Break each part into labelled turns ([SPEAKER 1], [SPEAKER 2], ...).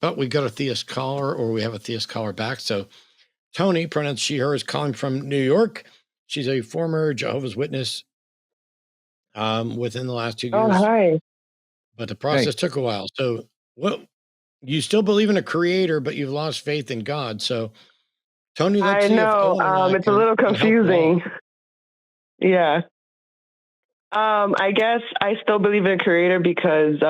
[SPEAKER 1] But we got a theist caller, or we have a theist caller back. So Tony, pronounced she, her, is calling from New York. She's a former Jehovah's Witness within the last 2
[SPEAKER 2] Oh,
[SPEAKER 1] years.
[SPEAKER 2] hi.
[SPEAKER 1] But the process took a while. So, well, you still believe in a creator, but you've lost faith in God. So, Tony, let's
[SPEAKER 2] I
[SPEAKER 1] see if
[SPEAKER 2] know.
[SPEAKER 1] Owen and I
[SPEAKER 2] It's a little
[SPEAKER 1] can help you
[SPEAKER 2] confusing.
[SPEAKER 1] out.
[SPEAKER 2] Yeah. I guess I still believe in a creator because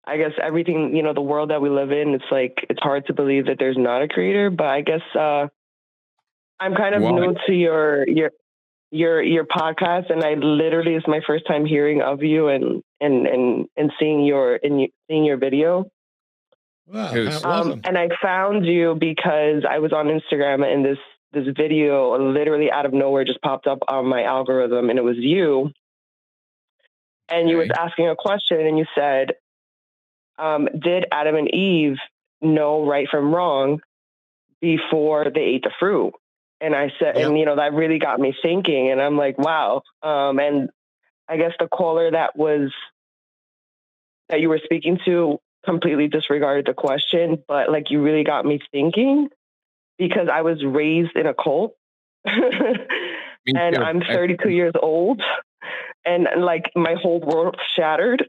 [SPEAKER 2] I guess everything, you know, the world that we live in, it's like it's hard to believe that there's not a creator. But I guess I'm kind of new to your podcast, and I literally it's my first time hearing of you and seeing your video.
[SPEAKER 1] Wow, welcome.
[SPEAKER 2] And I found you because I was on Instagram, and this video literally out of nowhere just popped up on my algorithm, and it was you. And you was asking a question, and you said, did Adam and Eve know right from wrong before they ate the fruit? And I said, and you know, that really got me thinking, and I'm like, wow. And I guess the caller that you were speaking to completely disregarded the question, but like you really got me thinking because I was raised in a cult and I'm 32 years old and like my whole world shattered.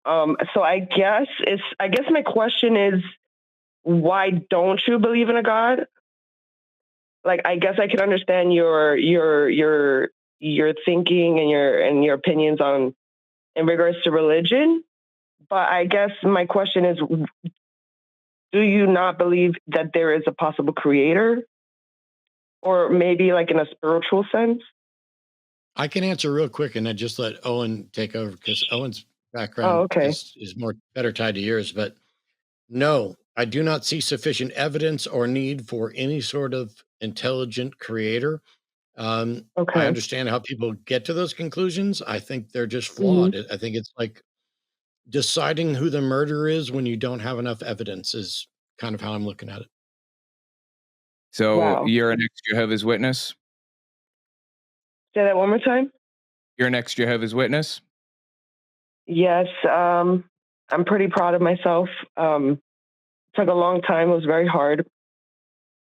[SPEAKER 2] So I guess my question is, why don't you believe in a God? Like, I guess I can understand your thinking and your opinions in regards to religion. But I guess my question is, do you not believe that there is a possible creator? Or maybe like in a spiritual sense?
[SPEAKER 1] I can answer real quick and then just let Owen take over because Owen's background is better tied to yours. But no, I do not see sufficient evidence or need for any sort of intelligent creator. I understand how people get to those conclusions. I think they're just flawed. I think it's like deciding who the murderer is when you don't have enough evidence is kind of how I'm looking at it.
[SPEAKER 3] So you're an ex-Jehovah's Witness?
[SPEAKER 2] Say that one more time.
[SPEAKER 3] You're an ex-Jehovah's Witness?
[SPEAKER 2] Yes. I'm pretty proud of myself. Took a long time. It was very hard.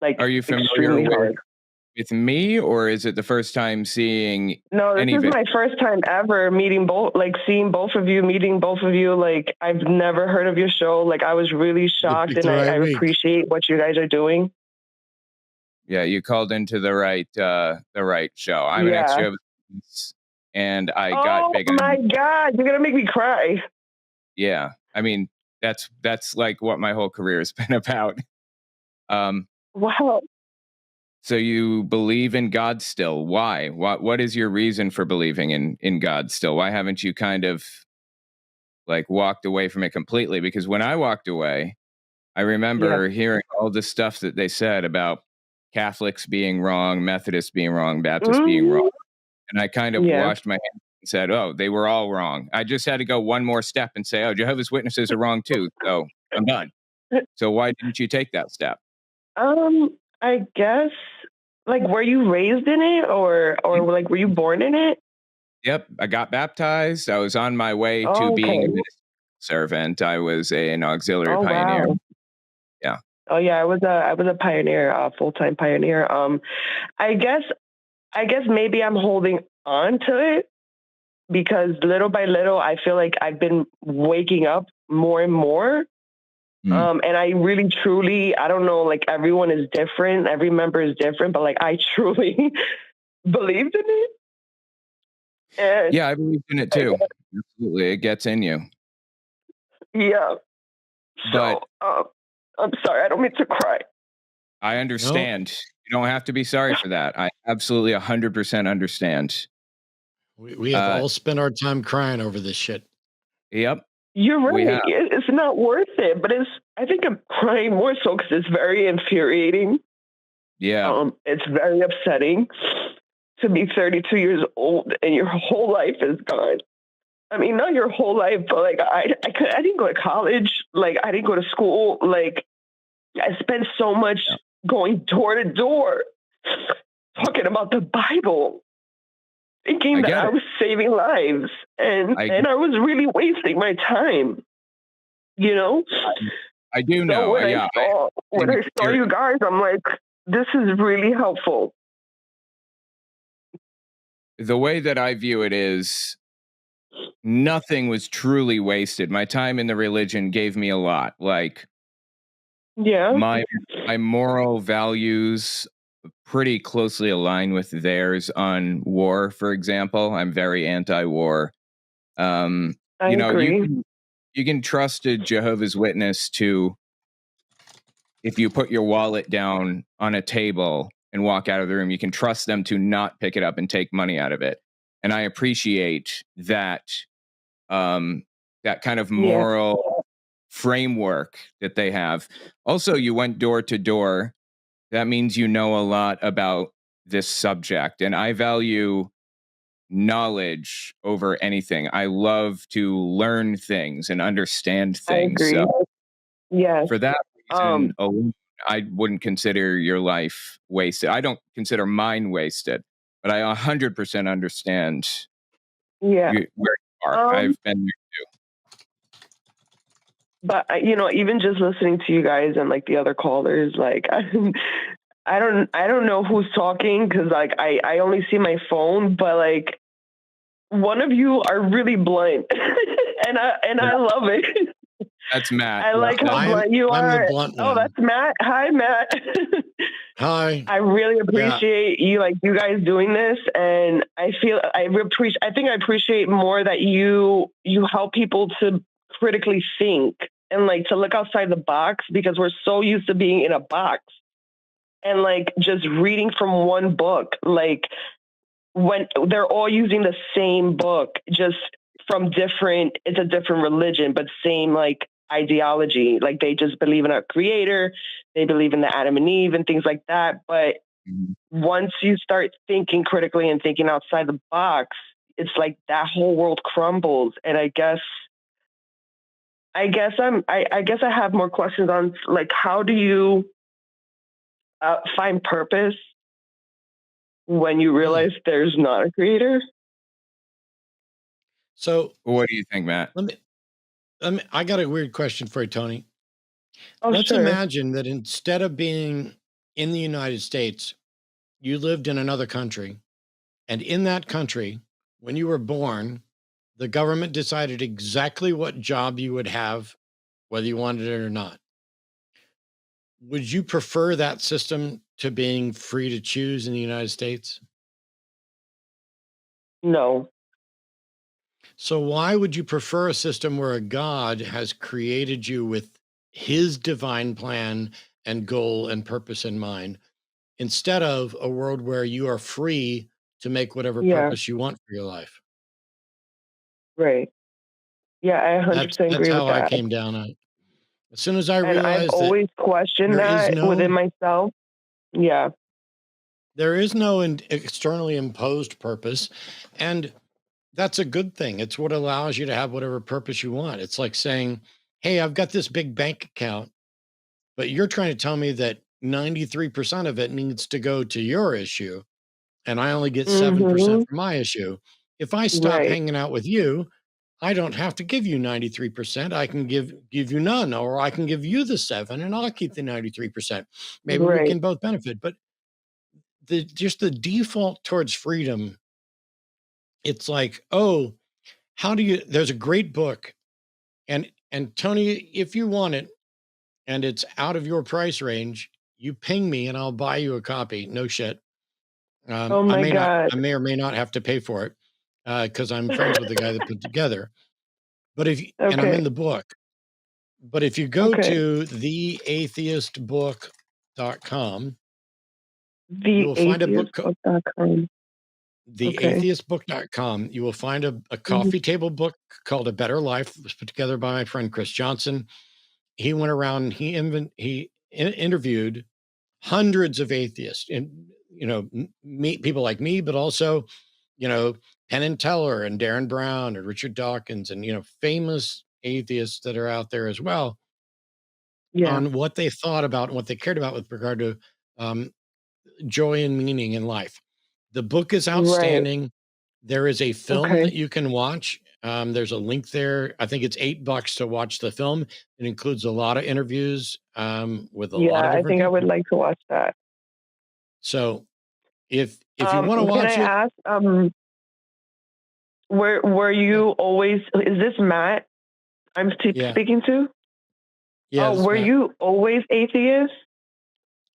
[SPEAKER 2] Like,
[SPEAKER 3] are you familiar with me, or is it the first time seeing?
[SPEAKER 2] No, this is my first time ever seeing both of you, meeting both of you. Like, I've never heard of your show. Like, I was really shocked, and I appreciate what you guys are doing.
[SPEAKER 3] Yeah, you called into the right show. I'm an ex-Jehovah's Witness, and I got big.
[SPEAKER 2] Oh my God, you're gonna make me cry.
[SPEAKER 3] Yeah, I mean that's like what my whole career has been about.
[SPEAKER 2] Wow.
[SPEAKER 3] So you believe in God still? Why? What is your reason for believing in God still? Why haven't you kind of like walked away from it completely? Because when I walked away, I remember hearing all the stuff that they said about Catholics being wrong, Methodists being wrong, Baptists being wrong. And I kind of washed my hands and said, oh, they were all wrong. I just had to go one more step and say, oh, Jehovah's Witnesses are wrong too. So I'm done. So why didn't you take that step?
[SPEAKER 2] I guess, like, were you raised in it or like, were you born in it?
[SPEAKER 3] Yep. I got baptized. I was on my way to being a ministry servant. I was an auxiliary pioneer.
[SPEAKER 2] Wow.
[SPEAKER 3] Yeah.
[SPEAKER 2] Oh yeah. I was a pioneer, a full-time pioneer. I guess maybe I'm holding on to it because little by little, I feel like I've been waking up more and more. And I really, truly, I don't know, like everyone is different. Every member is different, but like I truly believed in it. And
[SPEAKER 3] yeah, I believed in it too. Absolutely. It gets in you.
[SPEAKER 2] Yeah. So, I'm sorry. I don't mean to cry.
[SPEAKER 3] I understand. No. You don't have to be sorry for that. I absolutely 100% understand.
[SPEAKER 1] We have all spent our time crying over this shit.
[SPEAKER 3] Yep.
[SPEAKER 2] You're right. It's not worth it, but I think I'm crying more so because it's very infuriating.
[SPEAKER 3] Yeah.
[SPEAKER 2] It's very upsetting to be 32 years old and your whole life is gone. I mean, not your whole life, but like I didn't go to college. Like I didn't go to school. Like I spent so much going door to door talking about the Bible, thinking that I was saving lives, and I was really wasting my time. you know?
[SPEAKER 3] I do know.
[SPEAKER 2] So when
[SPEAKER 3] yeah.
[SPEAKER 2] I saw you guys, I'm like, this is really helpful.
[SPEAKER 3] The way that I view it is nothing was truly wasted. My time in the religion gave me a lot. Like, my moral values pretty closely align with theirs on war, for example. I'm very anti-war. I agree. You can trust a Jehovah's Witness to, if you put your wallet down on a table and walk out of the room, you can trust them to not pick it up and take money out of it. And I appreciate that, that kind of moral framework that they have. Also, you went door to door. That means you know a lot about this subject. And I value knowledge over anything. I love to learn things and understand things.
[SPEAKER 2] I agree.
[SPEAKER 3] So for that reason alone, I wouldn't consider your life wasted. I don't consider mine wasted, but I 100% understand where you are. I've been there too.
[SPEAKER 2] But even just listening to you guys and like the other callers, like I don't know who's talking, because like I only see my phone, but like one of you are really blunt, and I love it.
[SPEAKER 3] That's Matt.
[SPEAKER 2] I like how blunt you are.
[SPEAKER 1] I'm the blunt one.
[SPEAKER 2] Oh, that's Matt. Hi, Matt.
[SPEAKER 1] Hi.
[SPEAKER 2] I really appreciate you guys doing this, and I think I appreciate more that you help people to critically think and like to look outside the box, because we're so used to being in a box and like just reading from one book, like when they're all using the same book, just from it's a different religion, but same like ideology. Like they just believe in a creator, they believe in the Adam and Eve and things like that. But once you start thinking critically and thinking outside the box, it's like that whole world crumbles. And I guess I have more questions on like, how do you find purpose when you realize there's not a creator?
[SPEAKER 1] So
[SPEAKER 3] what do you think, Matt?
[SPEAKER 1] I got a weird question for you, Tony.
[SPEAKER 2] Oh,
[SPEAKER 1] Let's
[SPEAKER 2] sure.
[SPEAKER 1] imagine that instead of being in the United States, you lived in another country. And in that country, when you were born, the government decided exactly what job you would have, whether you wanted it or not. Would you prefer that system to being free to choose in the United States?
[SPEAKER 2] No.
[SPEAKER 1] So why would you prefer a system where a God has created you with his divine plan and goal and purpose in mind, instead of a world where you are free to make whatever purpose you want for your life?
[SPEAKER 2] Right. Yeah, I 100%
[SPEAKER 1] That's
[SPEAKER 2] agree with that.
[SPEAKER 1] how I came down on it. As soon as I realized
[SPEAKER 2] I've always questioned that within myself. Yeah.
[SPEAKER 1] There is no externally imposed purpose, and that's a good thing. It's what allows you to have whatever purpose you want. It's like saying, hey, I've got this big bank account, but you're trying to tell me that 93% of it needs to go to your issue, and I only get 7% for my issue. If I stop hanging out with you, I don't have to give you 93%. I can give you none, or I can give you the 7 and I'll keep the 93%. Maybe we can both benefit. But just the default towards freedom, it's like, oh, there's a great book. And Tony, if you want it and it's out of your price range, you ping me and I'll buy you a copy. No shit.
[SPEAKER 2] Oh my God.
[SPEAKER 1] I may or may not have to pay for it because I'm friends with the guy that put it together. But and I'm in the book. But if you go to theatheistbook.com, you will find a book. Theatheistbook.com. You will find a coffee table book called A Better Life. It was put together by my friend Chris Johnson. He went around. He interviewed hundreds of atheists, and people like me, but also Penn and Teller and Darren Brown and Richard Dawkins and famous atheists that are out there as well, on what they thought about and what they cared about with regard to joy and meaning in life. The book is outstanding. There is a film that you can watch There's a link there. I think it's $8 to watch the film. It includes a lot of interviews with a lot of different
[SPEAKER 2] I think
[SPEAKER 1] people.
[SPEAKER 2] I would like to watch that.
[SPEAKER 1] So if you want to watch
[SPEAKER 2] can I ask, were you always, is this Matt I'm speaking to?
[SPEAKER 1] Yeah.
[SPEAKER 2] Were
[SPEAKER 1] Matt.
[SPEAKER 2] you always atheist?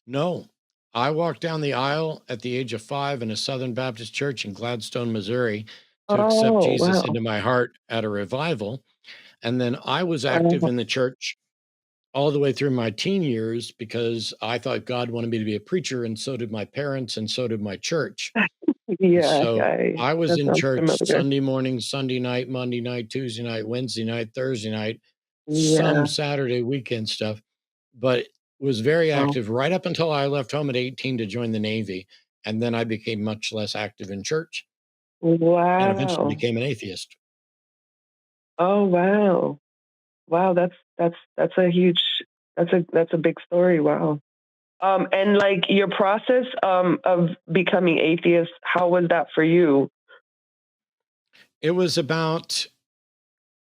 [SPEAKER 1] No. I walked down the aisle at the age of 5 in a Southern Baptist church in Gladstone, Missouri, to accept Jesus into my heart at a revival. And then I was active in the church all the way through my teen years because I thought God wanted me to be a preacher, and so did my parents, and so did my church. So I was in church Sunday morning, Sunday night, Monday night, Tuesday night, Wednesday night, Thursday night, some Saturday weekend stuff, but was very active right up until I left home at 18 to join the Navy. And then I became much less active in church.
[SPEAKER 2] Wow.
[SPEAKER 1] And eventually became an atheist.
[SPEAKER 2] Oh, wow. Wow. That's a huge, that's a big story. Wow. And like your process of becoming atheist, how was that for you?
[SPEAKER 1] It was about,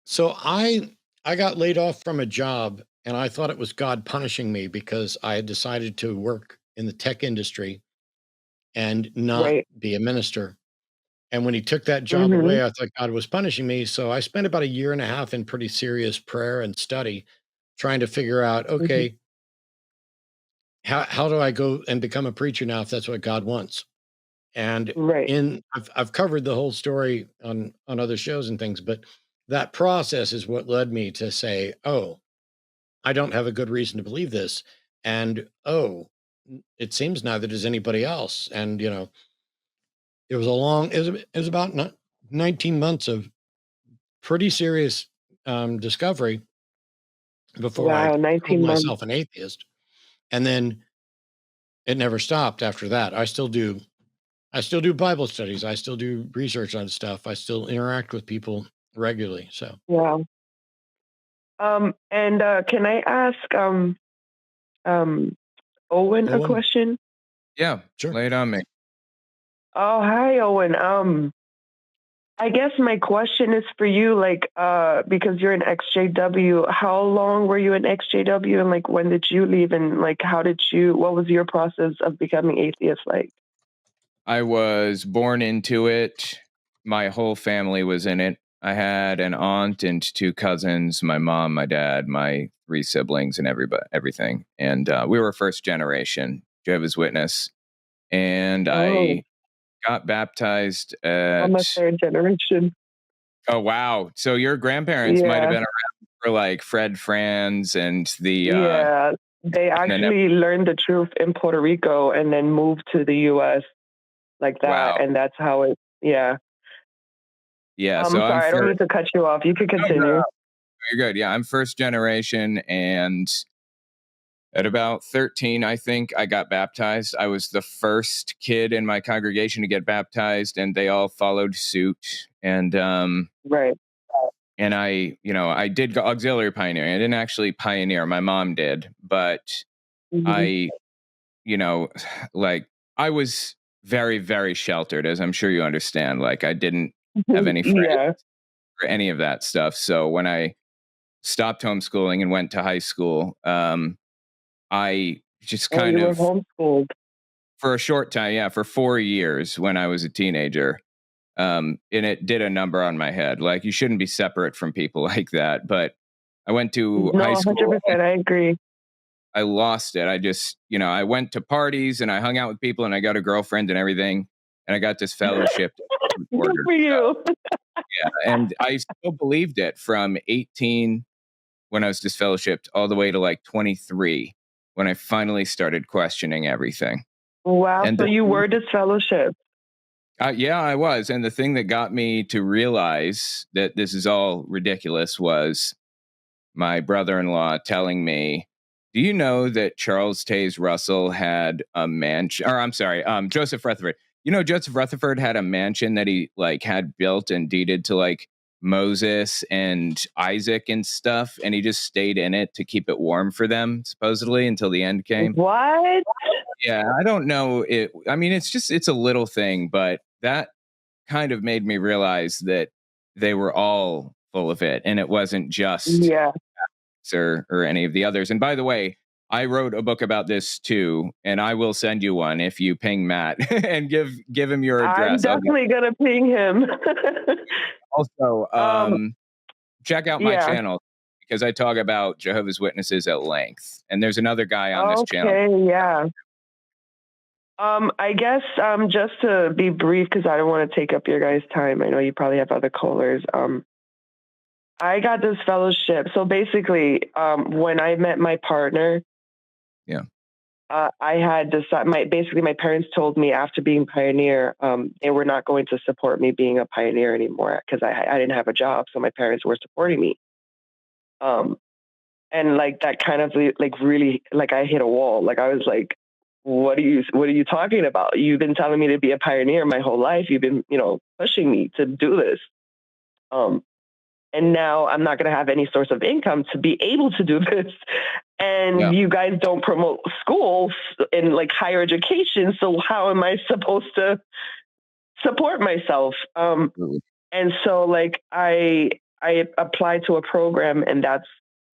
[SPEAKER 1] so I got laid off from a job, and I thought it was God punishing me because I had decided to work in the tech industry and not be a minister. And when he took that job away, I thought God was punishing me. So I spent about 1.5 years in pretty serious prayer and study, trying to figure out, okay, how do I go and become a preacher now if that's what God wants? And I've covered the whole story on other shows and things, but that process is what led me to say, oh, I don't have a good reason to believe this. And it seems neither does anybody else. And it was about 19 months of pretty serious discovery before I called myself an atheist. And then it never stopped after that. I still do Bible studies. I still do research on stuff. I still interact with people regularly. So
[SPEAKER 2] and can I ask Owen a question?
[SPEAKER 3] Yeah, sure. Lay it on me.
[SPEAKER 2] Oh, hi, Owen. I guess my question is for you, like, because you're an ex-JW, how long were you an ex-JW, and like, when did you leave, and like, what was your process of becoming atheist like?
[SPEAKER 3] I was born into it. My whole family was in it. I had an aunt and 2 cousins, my mom, my dad, my 3 siblings, and everything. And we were first generation Jehovah's Witness. And I got baptized at...
[SPEAKER 2] I'm a 3rd generation.
[SPEAKER 3] Oh, wow. So your grandparents might have been around for like Fred Franz and the...
[SPEAKER 2] they actually learned the truth in Puerto Rico and then moved to the U.S. like that. Wow. And that's how it,
[SPEAKER 3] Yeah.
[SPEAKER 2] I'm sorry, I don't need to cut you off. You can continue.
[SPEAKER 3] No. You're good. Yeah, I'm first generation, and at about 13, I think, I got baptized. I was the first kid in my congregation to get baptized, and they all followed suit. And and I did go auxiliary pioneering. I didn't actually pioneer. My mom did, but I was very, very sheltered, as I'm sure you understand. Like, I didn't have any friends or any of that stuff. So when I stopped homeschooling and went to high school, I just kind of
[SPEAKER 2] homeschooled
[SPEAKER 3] for a short time. Yeah, for 4 years when I was a teenager. And it did a number on my head. Like, you shouldn't be separate from people like that. But I went to high school.
[SPEAKER 2] 100%, I agree.
[SPEAKER 3] I lost it. I just, I went to parties and I hung out with people and I got a girlfriend and everything. And I got this fellowship.
[SPEAKER 2] Good for you.
[SPEAKER 3] Yeah. And I still believed it from 18 when I was disfellowshipped all the way to like 23 when I finally started questioning everything.
[SPEAKER 2] Wow. And so you were disfellowshipped.
[SPEAKER 3] Yeah, I was. And the thing that got me to realize that this is all ridiculous was my brother-in-law telling me, do you know that Charles Taze Russell had a mansion? Or I'm sorry, Joseph Rutherford. Joseph Rutherford had a mansion that he like had built and deeded to like Moses and Isaac and stuff. And he just stayed in it to keep it warm for them, supposedly, until the end came.
[SPEAKER 2] What?
[SPEAKER 3] Yeah, I don't know. It's a little thing, but that kind of made me realize that they were all full of it, and it wasn't just or any of the others. And by the way, I wrote a book about this too, and I will send you one if you ping Matt and give him your address.
[SPEAKER 2] I'm definitely gonna ping him.
[SPEAKER 3] Also, check out my channel, because I talk about Jehovah's Witnesses at length, and there's another guy on this channel.
[SPEAKER 2] Okay, yeah. I guess just to be brief, because I don't want to take up your guys' time. I know you probably have other callers. I got this fellowship. So basically, when I met my partner, I had decided. My parents told me after being pioneer, they were not going to support me being a pioneer anymore because I didn't have a job. So my parents were supporting me. And like that kind of like really like I hit a wall. Like I was like, what are you talking about? You've been telling me to be a pioneer my whole life. You've been, pushing me to do this. And now I'm not going to have any source of income to be able to do this. And you guys don't promote schools in like higher education. So how am I supposed to support myself? And so like I applied to a program, and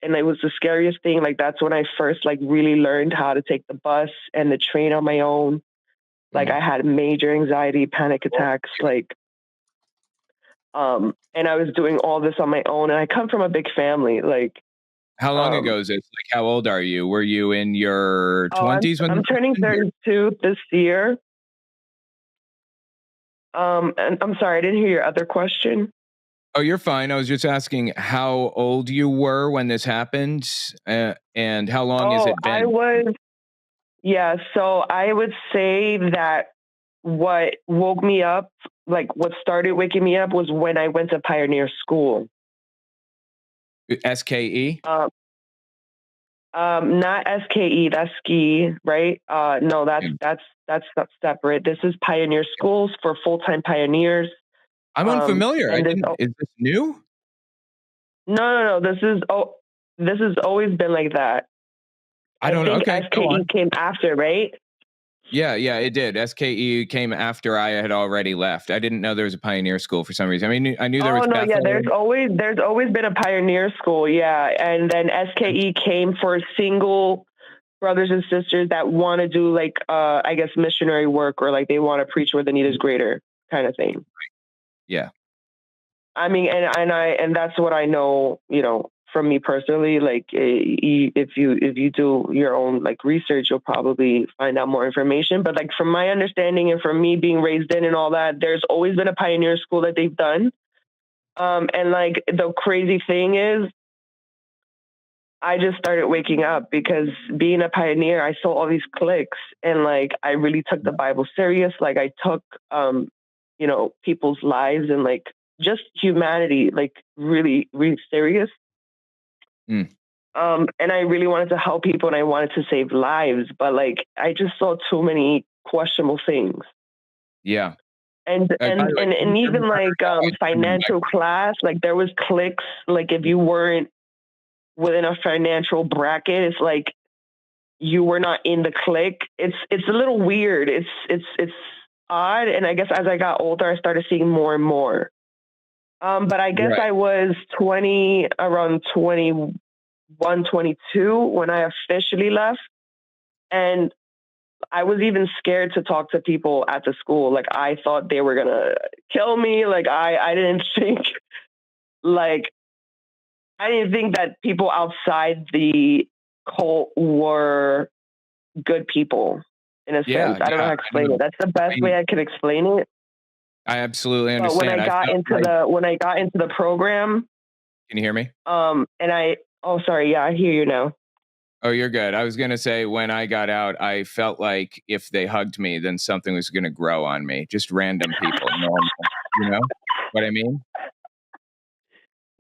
[SPEAKER 2] it was the scariest thing. Like that's when I first like really learned how to take the bus and the train on my own. Like I had major anxiety, panic attacks, and I was doing all this on my own. And I come from a big family. Like,
[SPEAKER 3] how long ago is this? Like, how old are you? Were you in your 20s?
[SPEAKER 2] I'm turning 32 this year. And I'm sorry, I didn't hear your other question.
[SPEAKER 3] Oh, you're fine. I was just asking how old you were when this happened, and how long has it been?
[SPEAKER 2] So I would say that what woke me up, like what started waking me up, was when I went to pioneer school.
[SPEAKER 3] SKE?
[SPEAKER 2] Not SKE, that's ski, right? No, that's separate. This is pioneer schools for full-time pioneers.
[SPEAKER 3] I'm unfamiliar. Is this new?
[SPEAKER 2] No. This has always been like that.
[SPEAKER 3] I don't know. Okay,
[SPEAKER 2] SKE came after, right?
[SPEAKER 3] Yeah, it did. SKE came after I had already left. I didn't know there was a pioneer school for some reason. I mean, I knew there was.
[SPEAKER 2] Oh no, yeah. There's always been a pioneer school, yeah. And then SKE came for single brothers and sisters that want to do like, I guess, missionary work, or like they want to preach where the need is greater, kind of thing.
[SPEAKER 3] Yeah.
[SPEAKER 2] I mean, and that's what I know, from me personally. Like if you do your own like research, you'll probably find out more information. But like from my understanding and from me being raised in and all that, there's always been a pioneer school that they've done. And like the crazy thing is, I just started waking up because being a pioneer, I saw all these cliques, and like I really took the Bible serious. Like I took people's lives and like just humanity like really, really serious. And I really wanted to help people, and I wanted to save lives, but like I just saw too many questionable things.
[SPEAKER 3] Yeah.
[SPEAKER 2] And even like financial class, like there was cliques. Like if you weren't within a financial bracket, it's like you were not in the clique. It's a little weird. It's odd. And I guess as I got older, I started seeing more and more. But I guess I was around 21, 22 when I officially left. And I was even scared to talk to people at the school. Like I thought they were going to kill me. Like I didn't think that people outside the cult were good people in a sense. I don't know how to explain it. That's the best way I could explain it.
[SPEAKER 3] I absolutely understand.
[SPEAKER 2] But when I got into the program,
[SPEAKER 3] can you hear me?
[SPEAKER 2] Sorry. Yeah, I hear you now.
[SPEAKER 3] Oh, you're good. I was going to say, when I got out, I felt like if they hugged me, then something was going to grow on me. Just random people. You know what I mean?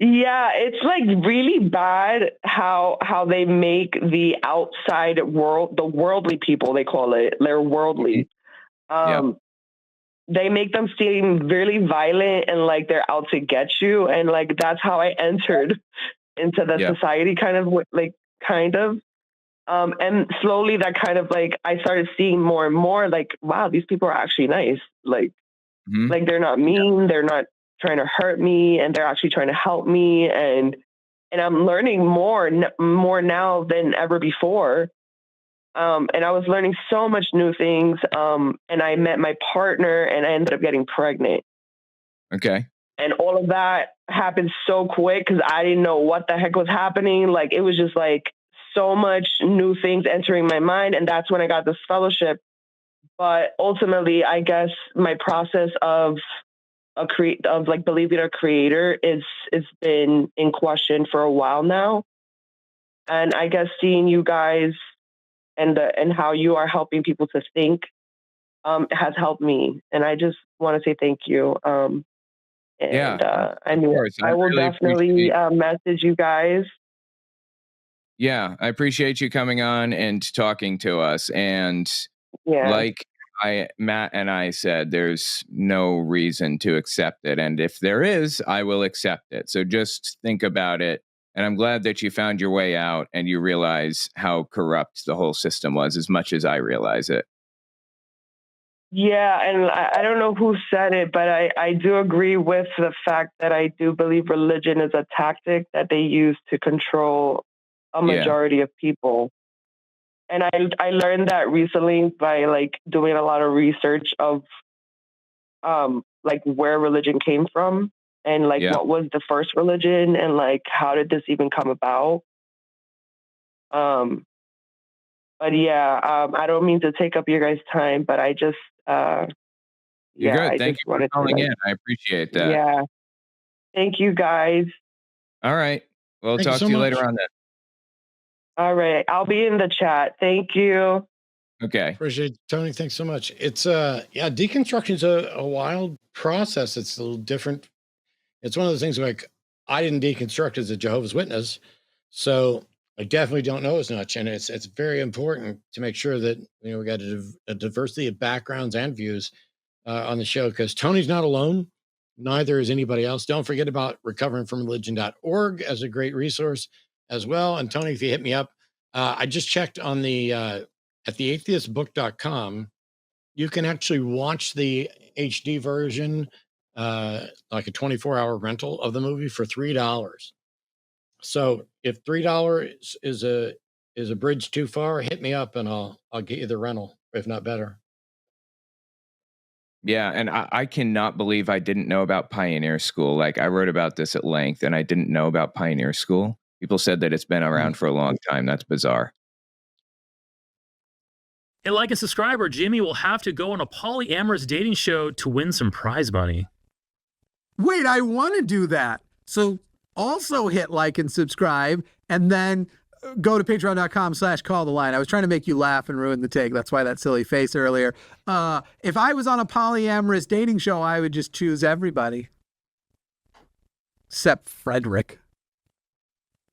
[SPEAKER 2] Yeah, it's like really bad how they make the outside world, the worldly people, they call it, they're worldly. They make them seem really violent and like they're out to get you. And like, that's how I entered into the society kind of. And slowly that kind of like, I started seeing more and more like, wow, these people are actually nice. Like, like they're not mean. They're not trying to hurt me, and they're actually trying to help me. And I'm learning more now than ever before. And I was learning so much new things. And I met my partner, and I ended up getting pregnant.
[SPEAKER 3] Okay.
[SPEAKER 2] And all of that happened so quick because I didn't know what the heck was happening. Like, it was just like so much new things entering my mind. And that's when I got this fellowship. But ultimately, I guess my process of believing a creator is been in question for a while now. And I guess seeing you guys and how you are helping people to think has helped me. And I just want to say thank you. I mean, I will really definitely message you guys.
[SPEAKER 3] Yeah, I appreciate you coming on and talking to us. And like Matt and I said, there's no reason to accept it. And if there is, I will accept it. So just think about it. And I'm glad that you found your way out and you realize how corrupt the whole system was, as much as I realize it.
[SPEAKER 2] Yeah, and I don't know who said it, but I do agree with the fact that I do believe religion is a tactic that they use to control a majority of people. And I learned that recently by like doing a lot of research of like where religion came from and like what was the first religion and like how did this even come about. But I don't mean to take up your guys' time, but I just
[SPEAKER 3] You're good. Thank you for calling in. I appreciate that.
[SPEAKER 2] Yeah. Thank you guys.
[SPEAKER 3] All right. We'll talk to you later on then.
[SPEAKER 2] All right. I'll be in the chat. Thank you.
[SPEAKER 3] Okay.
[SPEAKER 1] Appreciate it, Tony. Thanks so much. It's deconstruction is a wild process. It's a little different. It's one of those things like I didn't deconstruct as a Jehovah's Witness, so I definitely don't know as much. And it's very important to make sure that we got a diversity of backgrounds and views on the show, because Tony's not alone. Neither is anybody else. Don't forget about recoveringfromreligion.org as a great resource as well. And Tony, if you hit me up, I just checked on the at theatheistbook.com. You can actually watch the HD version, like a 24-hour rental of the movie for $3. So if $3 is a bridge too far, hit me up and I'll get you the rental, if not better.
[SPEAKER 3] Yeah, and I cannot believe I didn't know about Pioneer School. Like, I wrote about this at length, and I didn't know about Pioneer School. People said that it's been around for a long time. That's bizarre.
[SPEAKER 4] And like and subscribe, or Jimmy will have to go on a polyamorous dating show to win some prize money.
[SPEAKER 5] Wait, I want to do that. So also hit like and subscribe, and then go to patreon.com/calltheline. I was trying to make you laugh and ruin the take. That's why that silly face earlier. If I was on a polyamorous dating show, I would just choose everybody. Except Frederick.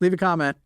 [SPEAKER 5] Leave a comment.